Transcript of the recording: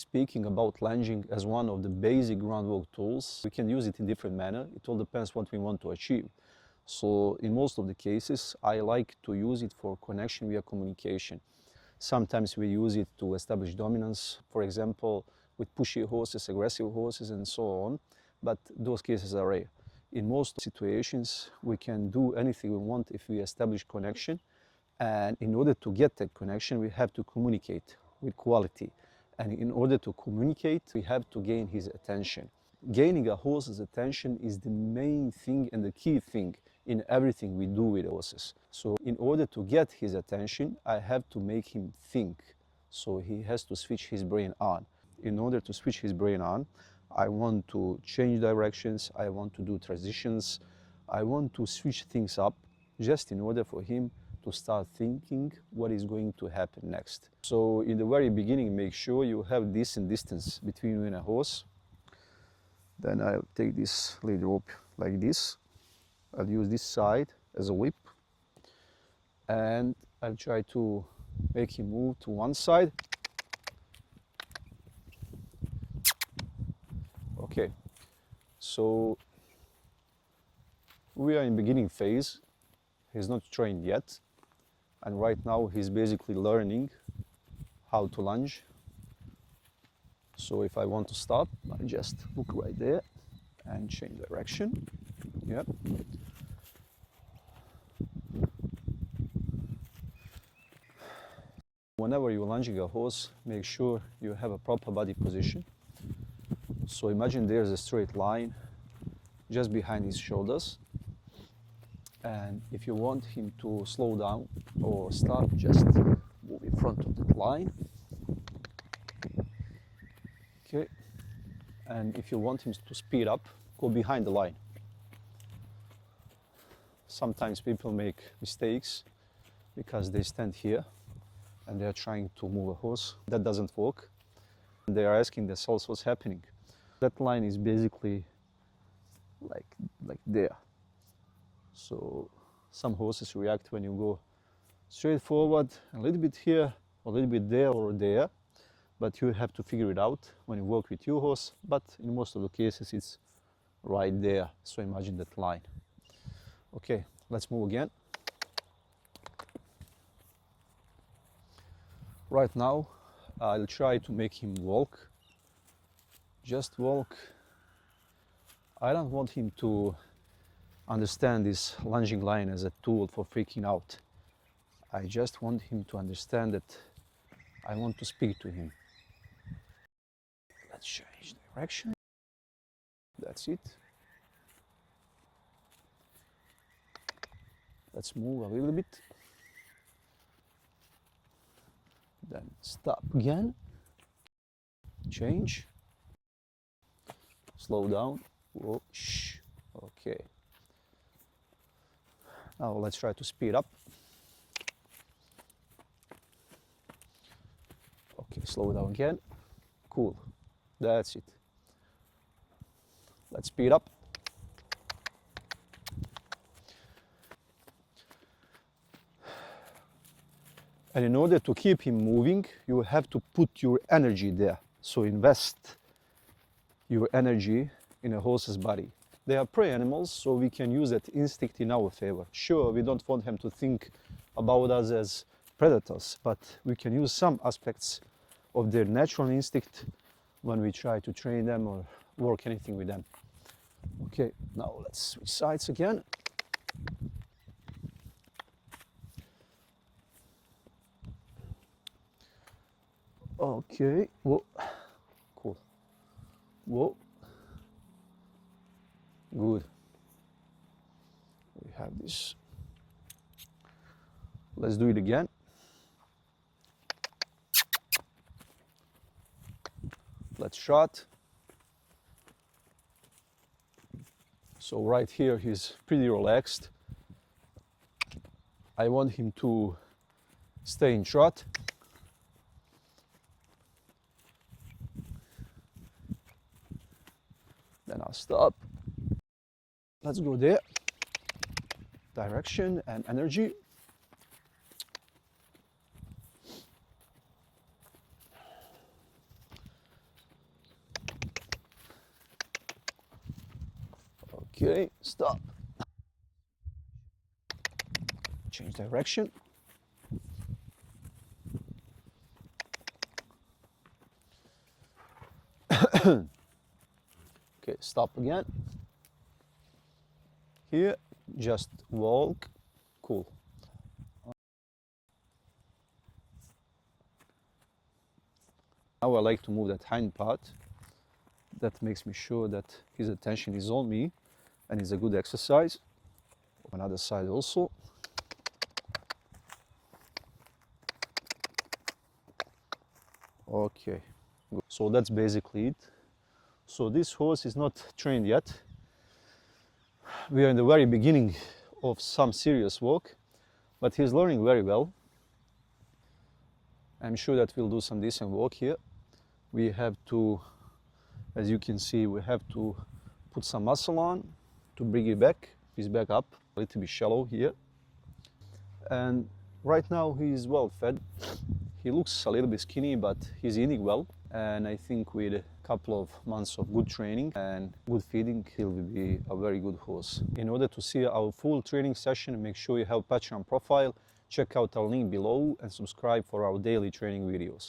speaking about lunging as one of the basic groundwork tools. We can use it in different manner. It all depends what we want to achieve. So in most of the cases, I like to use it for connection via communication. Sometimes we use it to establish dominance, for example, with pushy horses, aggressive horses, and so on. But those cases are rare. In most situations, we can do anything we want if we establish connection. And in order to get that connection, we have to communicate with quality. And in order to communicate, we have to gain his attention. Gaining a horse's attention is the main thing and the key thing in everything we do with horses. So in order to get his attention, I have to make him think. So he has to switch his brain on. In order to switch his brain on, I want to change directions, I want to do transitions, I want to switch things up just in order for him to start thinking what is going to happen next. So in the very beginning, make sure you have decent distance between you and a horse. Then I'll take this lead rope like this. I'll use this side as a whip, and I'll try to make him move to one side. Okay, so we are in beginning phase. He's not trained yet, and right now he's basically learning how to lunge. So if I want to stop, I just look right there and change direction. Yep. Whenever you're lunging a horse, make sure you have a proper body position. So imagine there's a straight line just behind his shoulders. And if you want him to slow down or stop, just move in front of that line. Okay. And if you want him to speed up, go behind the line. Sometimes people make mistakes because they stand here and they are trying to move a horse. That doesn't work. They are asking themselves what's happening. That line is basically like there. So some horses react when you go straight forward, a little bit here, a little bit there or there. But you have to figure it out when you work with your horse. But in most of the cases, it's right there. So imagine that line. Okay, let's move again. Right now, I'll try to make him walk. Just walk. I don't want him to understand this lunging line as a tool for freaking out. I just want him to understand that I want to speak to him. Let's change direction. That's it. Let's move a little bit. Then stop again. Change. Slow down. Whoa, shh. Okay. Now let's try to speed up. Okay, slow down again. Cool. That's it. Let's speed up. And in order to keep him moving, you have to put your energy there. So invest your energy in a horse's body. They are prey animals, so we can use that instinct in our favor. Sure, we don't want him to think about us as predators, but we can use some aspects of their natural instinct when we try to train them or work anything with them. Okay, now let's switch sides again. Okay, whoa, cool. Whoa, good. We have this. Let's do it again. Let's shot. So right here he's pretty relaxed. I want him to stay in trot. Then I'll stop. Let's go there. Direction and energy. Okay, stop. Change direction. Okay, stop again. Here, just walk. Cool. Now I like to move that hind part. That makes me sure that his attention is on me and it's a good exercise. On other side also. Okay, good. So that's basically it. So this horse is not trained yet. We are in the very beginning of some serious work, but he's learning very well. I'm sure that we'll do some decent work here. We have to, as you can see, we have to put some muscle on to bring it back, his back up, a little bit shallow here. And right now he is well fed. He looks a little bit skinny, but he's eating well. And I think with a couple of months of good training and good feeding, he'll be a very good horse. In order to see our full training session, make sure you have Patreon profile, check out our link below and subscribe for our daily training videos.